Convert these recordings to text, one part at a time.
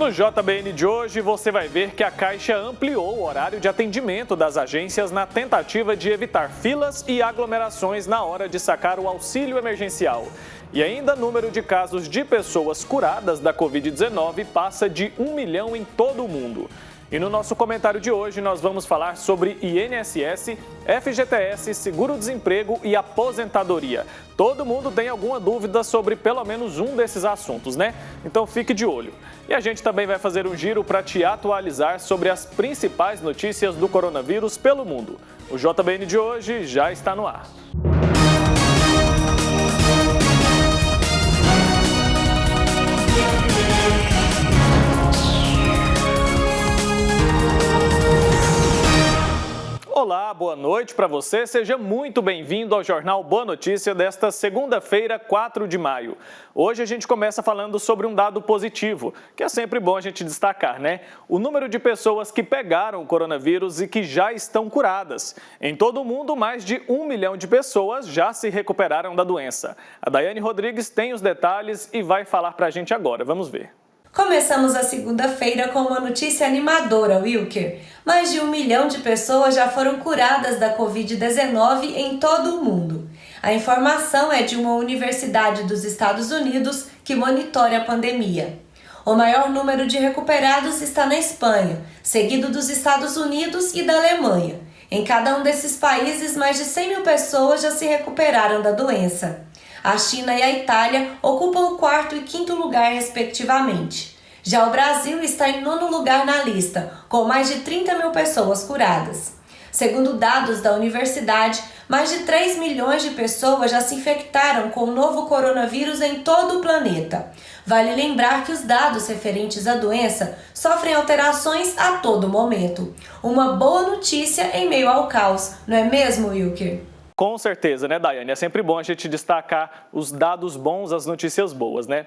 No JBN de hoje, você vai ver que a Caixa ampliou o horário de atendimento das agências na tentativa de evitar filas e aglomerações na hora de sacar o auxílio emergencial. E ainda, o número de casos de pessoas curadas da Covid-19 passa de 1 milhão em todo o mundo. E no nosso comentário de hoje, nós vamos falar sobre INSS, FGTS, seguro-desemprego e aposentadoria. Todo mundo tem alguma dúvida sobre pelo menos um desses assuntos, né? Então fique de olho. E a gente também vai fazer um giro para te atualizar sobre as principais notícias do coronavírus pelo mundo. O JBN de hoje já está no ar. Olá, boa noite para você. Seja muito bem-vindo ao Jornal Boa Notícia desta segunda-feira, 4 de maio. Hoje a gente começa falando sobre um dado positivo, que é sempre bom a gente destacar, né? O número de pessoas que pegaram o coronavírus e que já estão curadas. Em todo o mundo, mais de 1 milhão de pessoas já se recuperaram da doença. A Daiane Rodrigues tem os detalhes e vai falar para a gente agora. Vamos ver. Começamos a segunda-feira com uma notícia animadora, Wilker. Mais de 1 milhão de pessoas já foram curadas da Covid-19 em todo o mundo. A informação é de uma universidade dos Estados Unidos que monitora a pandemia. O maior número de recuperados está na Espanha, seguido dos Estados Unidos e da Alemanha. Em cada um desses países, mais de 100 mil pessoas já se recuperaram da doença. A China e a Itália ocupam o 4º e 5º lugar, respectivamente. Já o Brasil está em 9º lugar na lista, com mais de 30 mil pessoas curadas. Segundo dados da universidade, mais de 3 milhões de pessoas já se infectaram com o novo coronavírus em todo o planeta. Vale lembrar que os dados referentes à doença sofrem alterações a todo momento. Uma boa notícia em meio ao caos, não é mesmo, Wilker? Com certeza, né, Daiane? É sempre bom a gente destacar os dados bons, as notícias boas, né?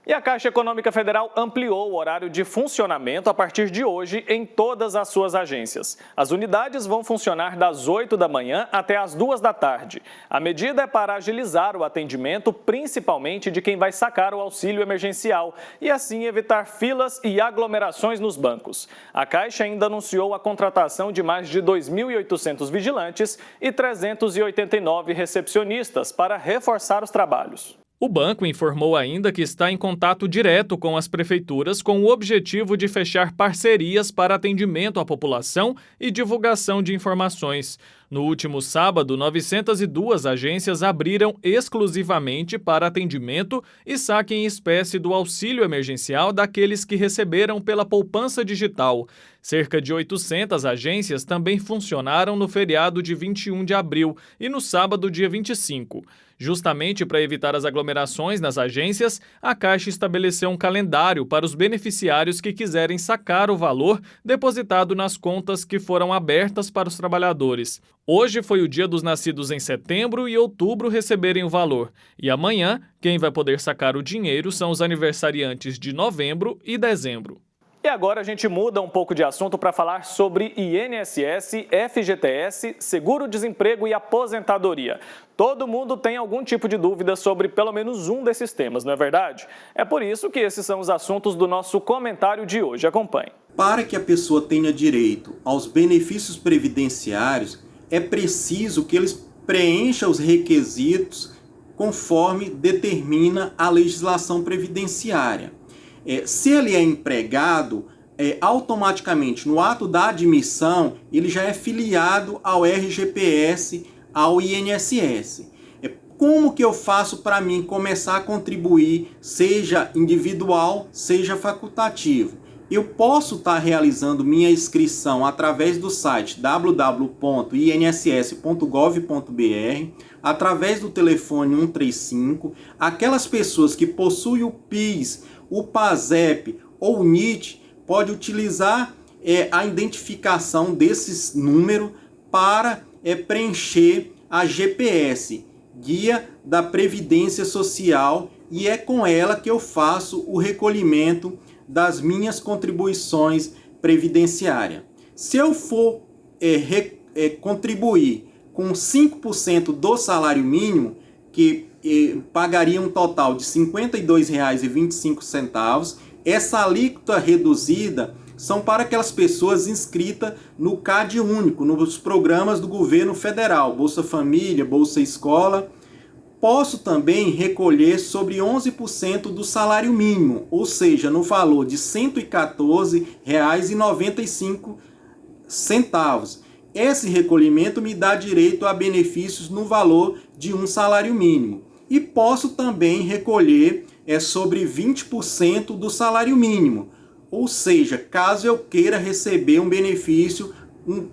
E a Caixa Econômica Federal ampliou o horário de funcionamento a partir de hoje em todas as suas agências. As unidades vão funcionar das 8 da manhã até as 2 da tarde. A medida é para agilizar o atendimento, principalmente de quem vai sacar o auxílio emergencial, e assim evitar filas e aglomerações nos bancos. A Caixa ainda anunciou a contratação de mais de 2.800 vigilantes e 389 recepcionistas para reforçar os trabalhos. O banco informou ainda que está em contato direto com as prefeituras com o objetivo de fechar parcerias para atendimento à população e divulgação de informações. No último sábado, 902 agências abriram exclusivamente para atendimento e saque em espécie do auxílio emergencial daqueles que receberam pela poupança digital. Cerca de 800 agências também funcionaram no feriado de 21 de abril e no sábado, dia 25. Justamente para evitar as aglomerações nas agências, a Caixa estabeleceu um calendário para os beneficiários que quiserem sacar o valor depositado nas contas que foram abertas para os trabalhadores. Hoje foi o dia dos nascidos em setembro e outubro receberem o valor. E amanhã, quem vai poder sacar o dinheiro são os aniversariantes de novembro e dezembro. E agora a gente muda um pouco de assunto para falar sobre INSS, FGTS, seguro-desemprego e aposentadoria. Todo mundo tem algum tipo de dúvida sobre pelo menos um desses temas, não é verdade? É por isso que esses são os assuntos do nosso comentário de hoje. Acompanhe. Para que a pessoa tenha direito aos benefícios previdenciários, é preciso que eles preencham os requisitos conforme determina a legislação previdenciária. Se ele é empregado, automaticamente no ato da admissão, ele já é filiado ao RGPS, ao INSS. Como que eu faço para mim começar a contribuir, seja individual, seja facultativo? Eu posso estar realizando minha inscrição através do site www.inss.gov.br, através do telefone 135. Aquelas pessoas que possuem o PIS, o PASEP ou o NIT pode utilizar a identificação desses números para preencher a GPS, Guia da Previdência Social, e é com ela que eu faço o recolhimento das minhas contribuições previdenciárias. Se eu for contribuir com 5% do salário mínimo, que pagaria um total de R$ 52,25, Essa alíquota reduzida são para aquelas pessoas inscritas no CAD único, nos programas do governo federal, Bolsa Família, Bolsa Escola. Posso também recolher sobre 11% do salário mínimo, ou seja, no valor de R$ 114,95. Esse recolhimento me dá direito a benefícios no valor de um salário mínimo. E posso também recolher sobre 20% do salário mínimo, ou seja, caso eu queira receber um benefício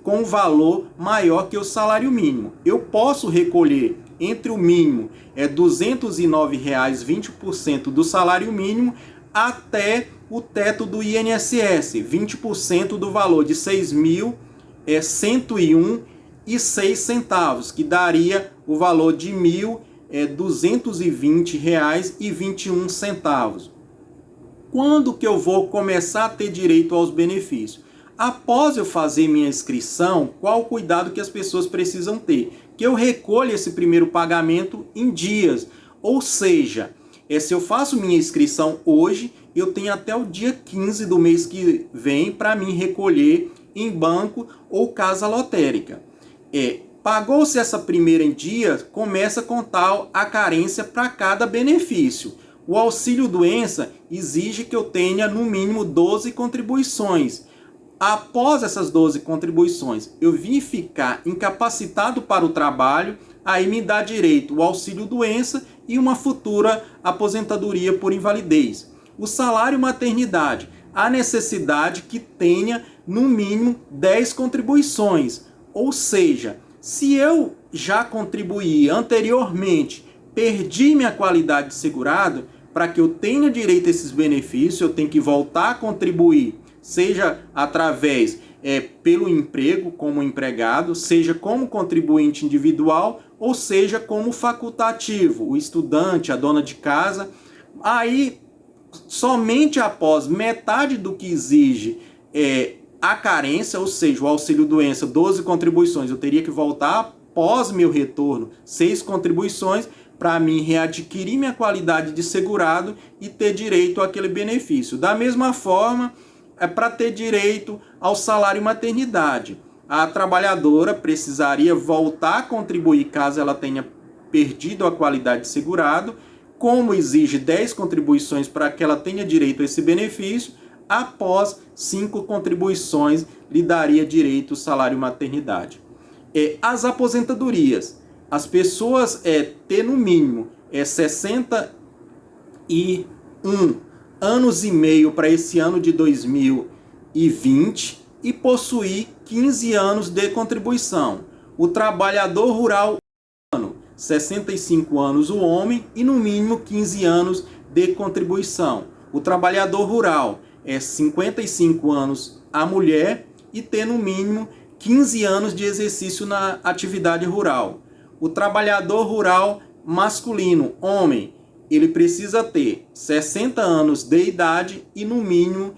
com valor maior que o salário mínimo. Eu posso recolher entre o mínimo R$ 209,00, 20% do salário mínimo, até o teto do INSS, 20% do valor de R$ 6.101,06, que daria o valor de R$ 1.220,21. Quando que eu vou começar a ter direito aos benefícios? Após eu fazer minha inscrição, qual o cuidado que as pessoas precisam ter? Que eu recolha esse primeiro pagamento em dias. Ou seja, se eu faço minha inscrição hoje, eu tenho até o dia 15 do mês que vem para mim recolher em banco ou casa lotérica. Pagou-se essa primeira em dia, começa a contar a carência para cada benefício. O auxílio-doença exige que eu tenha no mínimo 12 contribuições. Após essas 12 contribuições, eu vim ficar incapacitado para o trabalho, aí me dá direito o auxílio-doença e uma futura aposentadoria por invalidez. O salário maternidade, a necessidade que tenha no mínimo 10 contribuições. Ou seja, se eu já contribuí anteriormente, perdi minha qualidade de segurado, para que eu tenha direito a esses benefícios, eu tenho que voltar a contribuir, seja através pelo emprego como empregado, seja como contribuinte individual, ou seja como facultativo, o estudante, a dona de casa. Aí, somente após metade do que exige a carência, ou seja, o auxílio-doença, 12 contribuições, eu teria que voltar após meu retorno, 6 contribuições, para mim readquirir minha qualidade de segurado e ter direito àquele benefício. Da mesma forma, para ter direito ao salário maternidade, a trabalhadora precisaria voltar a contribuir caso ela tenha perdido a qualidade de segurado. Como exige 10 contribuições para que ela tenha direito a esse benefício, após 5 contribuições lhe daria direito ao salário maternidade. As aposentadorias, as pessoas ter no mínimo 61 anos e meio para esse ano de 2020 e possuir 15 anos de contribuição. O trabalhador rural, 65 anos o homem e no mínimo 15 anos de contribuição. O trabalhador rural 55 anos a mulher e ter no mínimo 15 anos de exercício na atividade rural. O trabalhador rural masculino, homem, ele precisa ter 60 anos de idade e no mínimo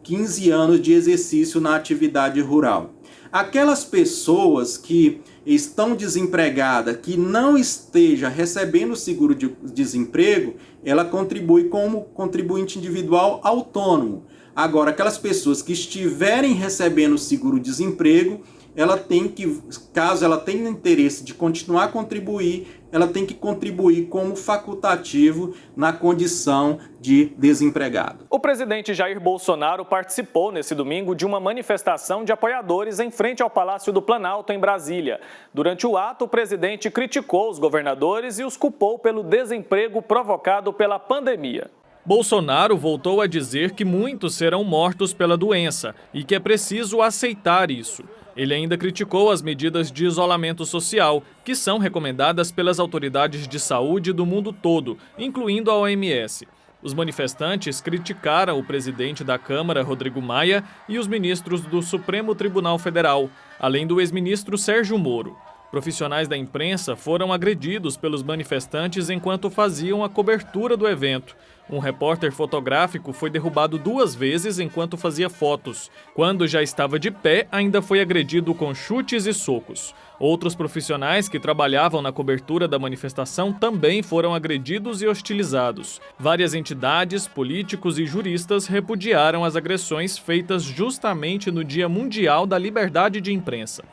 15 anos de exercício na atividade rural. Aquelas pessoas que estão desempregadas, que não esteja recebendo seguro de desemprego, ela contribui como contribuinte individual autônomo. Agora, aquelas pessoas que estiverem recebendo seguro-desemprego, ela tem que, caso ela tenha interesse de continuar a contribuir, ela tem que contribuir como facultativo na condição de desempregado. O presidente Jair Bolsonaro participou nesse domingo de uma manifestação de apoiadores em frente ao Palácio do Planalto, em Brasília. Durante o ato, o presidente criticou os governadores e os culpou pelo desemprego provocado pela pandemia. Bolsonaro voltou a dizer que muitos serão mortos pela doença e que é preciso aceitar isso. Ele ainda criticou as medidas de isolamento social, que são recomendadas pelas autoridades de saúde do mundo todo, incluindo a OMS. Os manifestantes criticaram o presidente da Câmara, Rodrigo Maia, e os ministros do Supremo Tribunal Federal, além do ex-ministro Sérgio Moro. Profissionais da imprensa foram agredidos pelos manifestantes enquanto faziam a cobertura do evento. Um repórter fotográfico foi derrubado 2 vezes enquanto fazia fotos. Quando já estava de pé, ainda foi agredido com chutes e socos. Outros profissionais que trabalhavam na cobertura da manifestação também foram agredidos e hostilizados. Várias entidades, políticos e juristas repudiaram as agressões feitas justamente no Dia Mundial da Liberdade de Imprensa.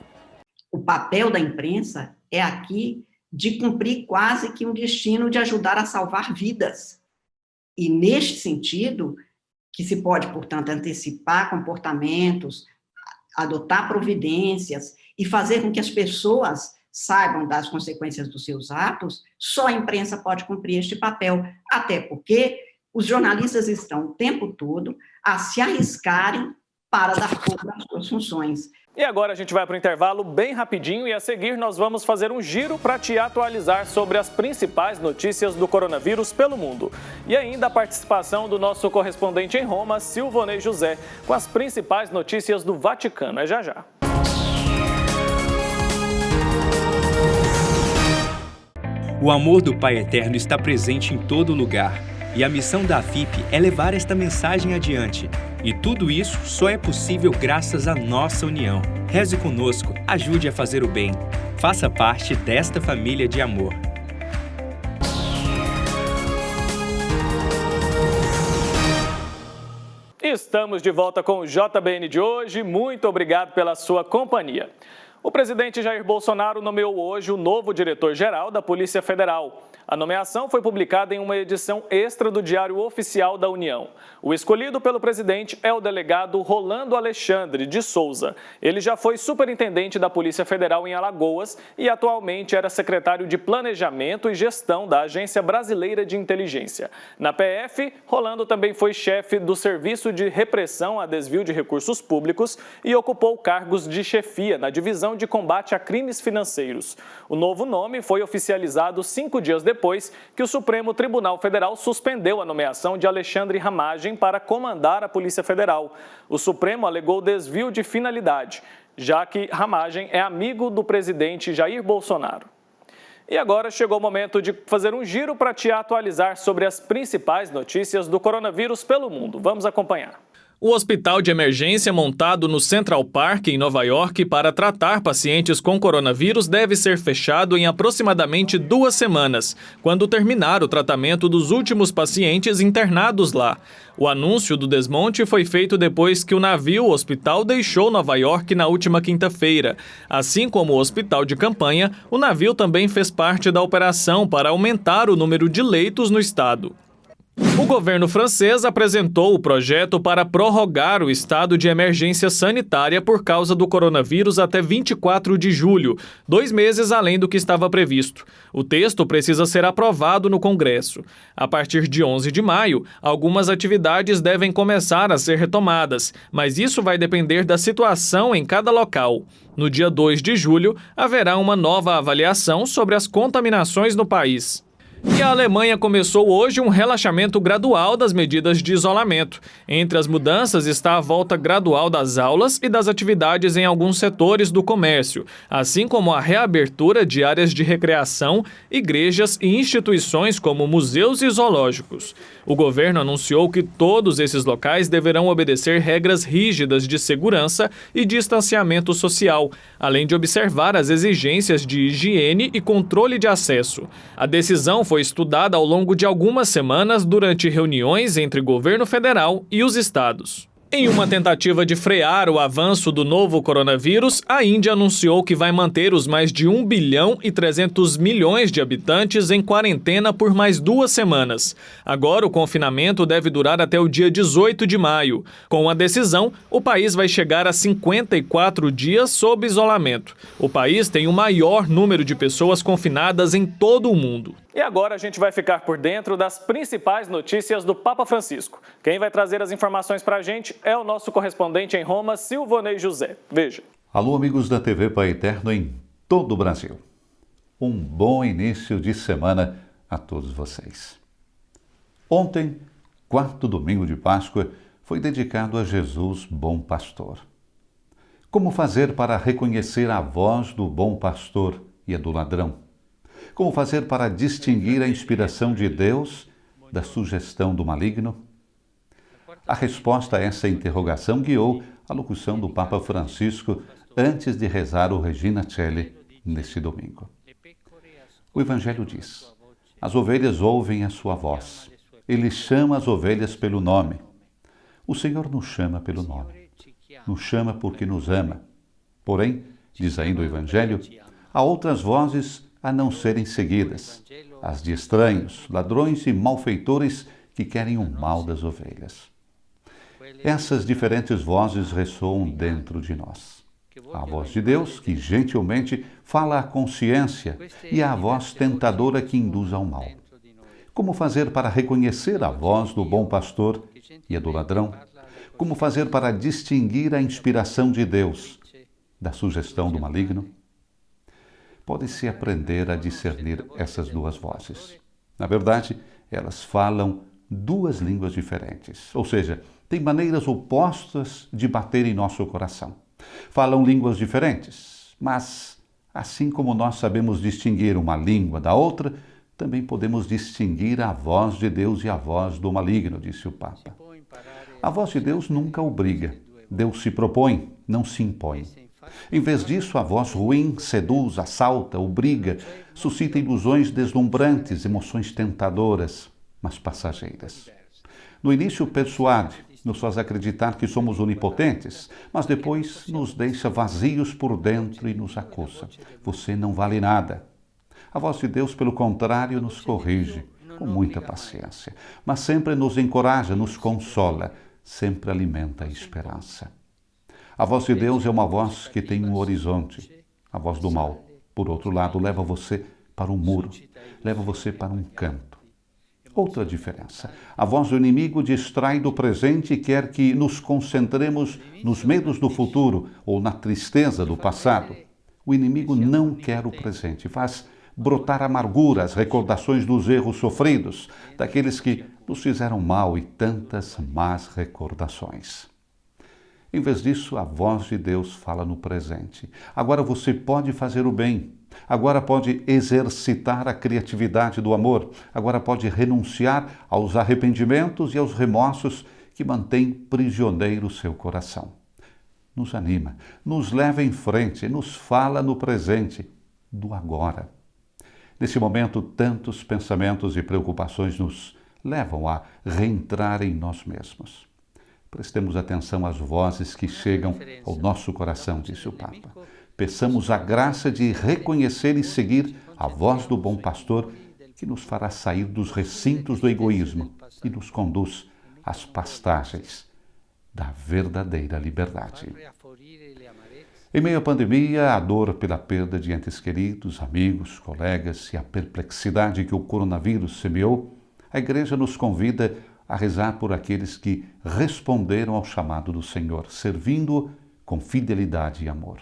O papel da imprensa é aqui de cumprir quase que um destino de ajudar a salvar vidas. E neste sentido, que se pode, portanto, antecipar comportamentos, adotar providências e fazer com que as pessoas saibam das consequências dos seus atos, só a imprensa pode cumprir este papel, até porque os jornalistas estão o tempo todo a se arriscarem para dar conta das suas funções. E agora a gente vai para o intervalo bem rapidinho e a seguir nós vamos fazer um giro para te atualizar sobre as principais notícias do coronavírus pelo mundo. E ainda a participação do nosso correspondente em Roma, Silvonei José, com as principais notícias do Vaticano. É já já. O amor do Pai Eterno está presente em todo lugar. E a missão da AFIP é levar esta mensagem adiante. E tudo isso só é possível graças à nossa união. Reze conosco, ajude a fazer o bem. Faça parte desta família de amor. Estamos de volta com o JBN de hoje. Muito obrigado pela sua companhia. O presidente Jair Bolsonaro nomeou hoje o novo diretor-geral da Polícia Federal. A nomeação foi publicada em uma edição extra do Diário Oficial da União. O escolhido pelo presidente é o delegado Rolando Alexandre de Souza. Ele já foi superintendente da Polícia Federal em Alagoas e atualmente era secretário de Planejamento e Gestão da Agência Brasileira de Inteligência. Na PF, Rolando também foi chefe do Serviço de Repressão a Desvio de Recursos Públicos e ocupou cargos de chefia na Divisão de Combate a Crimes Financeiros. O novo nome foi oficializado 5 dias depois que o Supremo Tribunal Federal suspendeu a nomeação de Alexandre Ramagem para comandar a Polícia Federal. O Supremo alegou desvio de finalidade, já que Ramagem é amigo do presidente Jair Bolsonaro. E agora chegou o momento de fazer um giro para te atualizar sobre as principais notícias do coronavírus pelo mundo. Vamos acompanhar. O hospital de emergência montado no Central Park, em Nova York, para tratar pacientes com coronavírus deve ser fechado em aproximadamente 2 semanas, quando terminar o tratamento dos últimos pacientes internados lá. O anúncio do desmonte foi feito depois que o navio hospital deixou Nova York na última quinta-feira. Assim como o hospital de campanha, o navio também fez parte da operação para aumentar o número de leitos no estado. O governo francês apresentou o projeto para prorrogar o estado de emergência sanitária por causa do coronavírus até 24 de julho, 2 meses além do que estava previsto. O texto precisa ser aprovado no Congresso. A partir de 11 de maio, algumas atividades devem começar a ser retomadas, mas isso vai depender da situação em cada local. No dia 2 de julho, haverá uma nova avaliação sobre as contaminações no país. E a Alemanha começou hoje um relaxamento gradual das medidas de isolamento. Entre as mudanças está a volta gradual das aulas e das atividades em alguns setores do comércio, assim como a reabertura de áreas de recreação, igrejas e instituições como museus e zoológicos. O governo anunciou que todos esses locais deverão obedecer regras rígidas de segurança e distanciamento social, além de observar as exigências de higiene e controle de acesso. A decisão foi estudada ao longo de algumas semanas durante reuniões entre governo federal e os estados. Em uma tentativa de frear o avanço do novo coronavírus, a Índia anunciou que vai manter os mais de 1 bilhão e 300 milhões de habitantes em quarentena por mais 2 semanas. Agora o confinamento deve durar até o dia 18 de maio. Com a decisão, o país vai chegar a 54 dias sob isolamento. O país tem o maior número de pessoas confinadas em todo o mundo. E agora a gente vai ficar por dentro das principais notícias do Papa Francisco. Quem vai trazer as informações para a gente é o nosso correspondente em Roma, Silvonei José. Veja. Alô, amigos da TV Pai Eterno em todo o Brasil. Um bom início de semana a todos vocês. Ontem, 4º domingo de Páscoa, foi dedicado a Jesus, bom pastor. Como fazer para reconhecer a voz do bom pastor e a do ladrão? Como fazer para distinguir a inspiração de Deus da sugestão do maligno? A resposta a essa interrogação guiou a locução do Papa Francisco antes de rezar o Regina Coeli neste domingo. O Evangelho diz: as ovelhas ouvem a sua voz. Ele chama as ovelhas pelo nome. O Senhor nos chama pelo nome. Nos chama porque nos ama. Porém, diz ainda o Evangelho, há outras vozes a não serem seguidas, as de estranhos, ladrões e malfeitores que querem o mal das ovelhas. Essas diferentes vozes ressoam dentro de nós. Há a voz de Deus, que gentilmente fala à consciência, e há a voz tentadora que induz ao mal. Como fazer para reconhecer a voz do bom pastor e a do ladrão? Como fazer para distinguir a inspiração de Deus da sugestão do maligno? Pode-se aprender a discernir essas duas vozes. Na verdade, elas falam duas línguas diferentes, ou seja, têm maneiras opostas de bater em nosso coração. Falam línguas diferentes, mas assim como nós sabemos distinguir uma língua da outra, também podemos distinguir a voz de Deus e a voz do maligno, disse o Papa. A voz de Deus nunca obriga. Deus se propõe, não se impõe. Em vez disso, a voz ruim seduz, assalta, obriga, suscita ilusões deslumbrantes, emoções tentadoras, mas passageiras. No início, persuade, nos faz acreditar que somos onipotentes, mas depois nos deixa vazios por dentro e nos acusa. Você não vale nada. A voz de Deus, pelo contrário, nos corrige, com muita paciência, mas sempre nos encoraja, nos consola, sempre alimenta a esperança. A voz de Deus é uma voz que tem um horizonte. A voz do mal, por outro lado, leva você para um muro, leva você para um canto. Outra diferença. A voz do inimigo distrai do presente e quer que nos concentremos nos medos do futuro ou na tristeza do passado. O inimigo não quer o presente, faz brotar amargura, as recordações dos erros sofridos, daqueles que nos fizeram mal e tantas más recordações. Em vez disso, a voz de Deus fala no presente. Agora você pode fazer o bem. Agora pode exercitar a criatividade do amor. Agora pode renunciar aos arrependimentos e aos remorsos que mantêm prisioneiro o seu coração. Nos anima, nos leva em frente, nos fala no presente, do agora. Nesse momento, tantos pensamentos e preocupações nos levam a reentrar em nós mesmos. Prestemos atenção às vozes que chegam ao nosso coração, disse o Papa. Peçamos a graça de reconhecer e seguir a voz do bom pastor que nos fará sair dos recintos do egoísmo e nos conduz às pastagens da verdadeira liberdade. Em meio à pandemia, a dor pela perda de entes queridos, amigos, colegas e a perplexidade que o coronavírus semeou, a Igreja nos convida a rezar por aqueles que responderam ao chamado do Senhor, servindo-o com fidelidade e amor.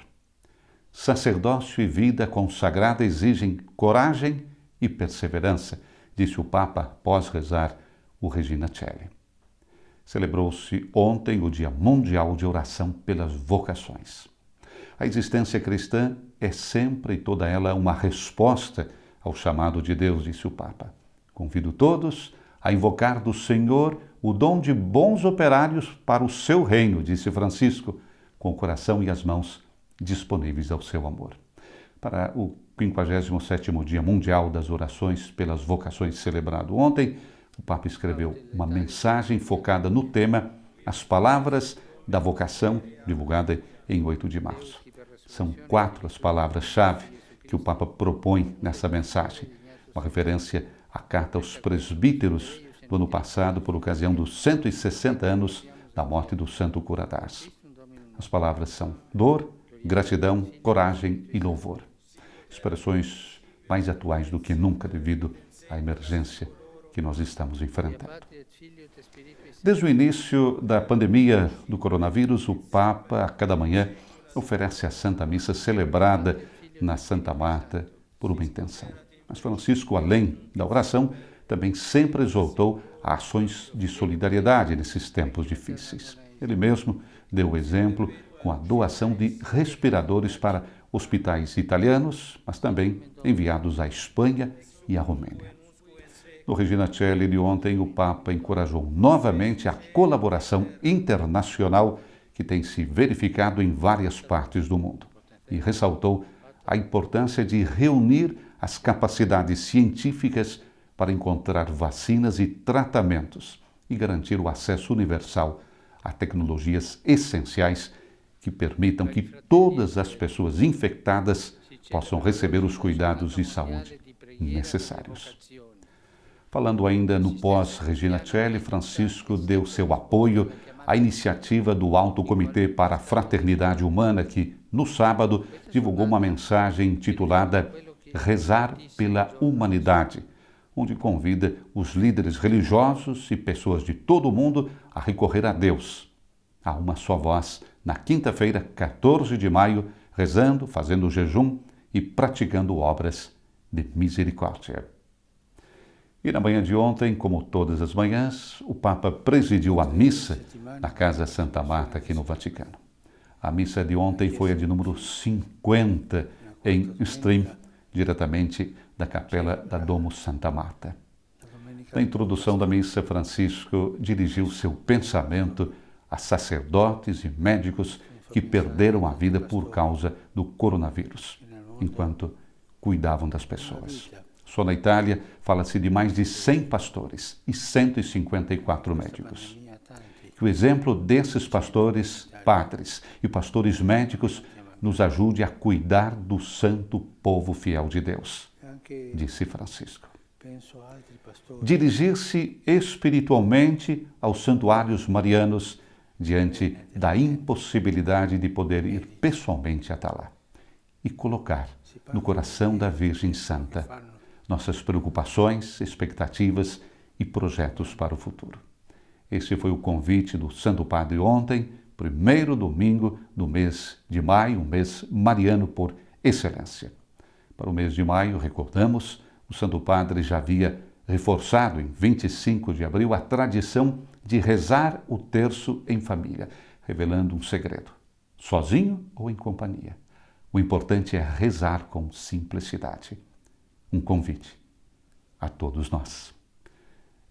Sacerdócio e vida consagrada exigem coragem e perseverança, disse o Papa após rezar o Regina Coeli. Celebrou-se ontem o Dia Mundial de Oração pelas Vocações. A existência cristã é sempre e toda ela uma resposta ao chamado de Deus, disse o Papa. Convido todos a invocar do Senhor o dom de bons operários para o seu reino, disse Francisco, com o coração e as mãos disponíveis ao seu amor. Para o 57º Dia Mundial das Orações pelas Vocações celebrado ontem, o Papa escreveu uma mensagem focada no tema As Palavras da Vocação, divulgada em 8 de março. São 4 as palavras-chave que o Papa propõe nessa mensagem, uma referência à carta aos presbíteros do ano passado, por ocasião dos 160 anos da morte do Santo Cura d'Ars. As palavras são dor, gratidão, coragem e louvor. Expressões mais atuais do que nunca devido à emergência que nós estamos enfrentando. Desde o início da pandemia do coronavírus, o Papa, a cada manhã, oferece a Santa Missa celebrada na Santa Marta por uma intenção. Mas Francisco, além da oração, também sempre exaltou ações de solidariedade nesses tempos difíceis. Ele mesmo deu o exemplo com a doação de respiradores para hospitais italianos, mas também enviados à Espanha e à Romênia. No Regina Coeli de ontem, o Papa encorajou novamente a colaboração internacional que tem se verificado em várias partes do mundo e ressaltou a importância de reunir as capacidades científicas para encontrar vacinas e tratamentos e garantir o acesso universal a tecnologias essenciais que permitam que todas as pessoas infectadas possam receber os cuidados de saúde necessários. Falando ainda no pós-Regina Coeli, Francisco deu seu apoio à iniciativa do Alto Comitê para a Fraternidade Humana, que, no sábado, divulgou uma mensagem intitulada Rezar pela Humanidade, onde convida os líderes religiosos e pessoas de todo o mundo a recorrer a Deus, a uma só voz, na quinta-feira, 14 de maio, rezando, fazendo jejum e praticando obras de misericórdia. E na manhã de ontem, como todas as manhãs, o Papa presidiu a missa na Casa Santa Marta, aqui no Vaticano. A missa de ontem foi a de número 50 em stream, diretamente da capela da Domo Santa Marta. Na introdução da missa, Francisco dirigiu seu pensamento a sacerdotes e médicos que perderam a vida por causa do coronavírus, enquanto cuidavam das pessoas. Só na Itália, fala-se de mais de 100 pastores e 154 médicos. Que o exemplo desses pastores, padres e pastores médicos nos ajude a cuidar do santo povo fiel de Deus, disse Francisco. Dirigir-se espiritualmente aos santuários marianos diante da impossibilidade de poder ir pessoalmente até lá e colocar no coração da Virgem Santa nossas preocupações, expectativas e projetos para o futuro. Esse foi o convite do Santo Padre ontem, primeiro domingo do mês de maio, um mês mariano por excelência. Para o mês de maio, recordamos, o Santo Padre já havia reforçado em 25 de abril a tradição de rezar o terço em família, revelando um segredo, sozinho ou em companhia. O importante é rezar com simplicidade. Um convite a todos nós.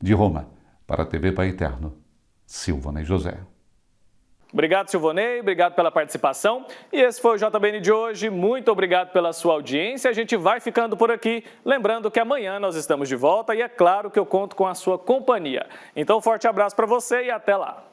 De Roma, para a TV Pai Eterno, Silvanei José. Obrigado, Silvanei, obrigado pela participação. E esse foi o JBN de hoje. Muito obrigado pela sua audiência. A gente vai ficando por aqui. Lembrando que amanhã nós estamos de volta e é claro que eu conto com a sua companhia. Então, forte abraço para você e até lá.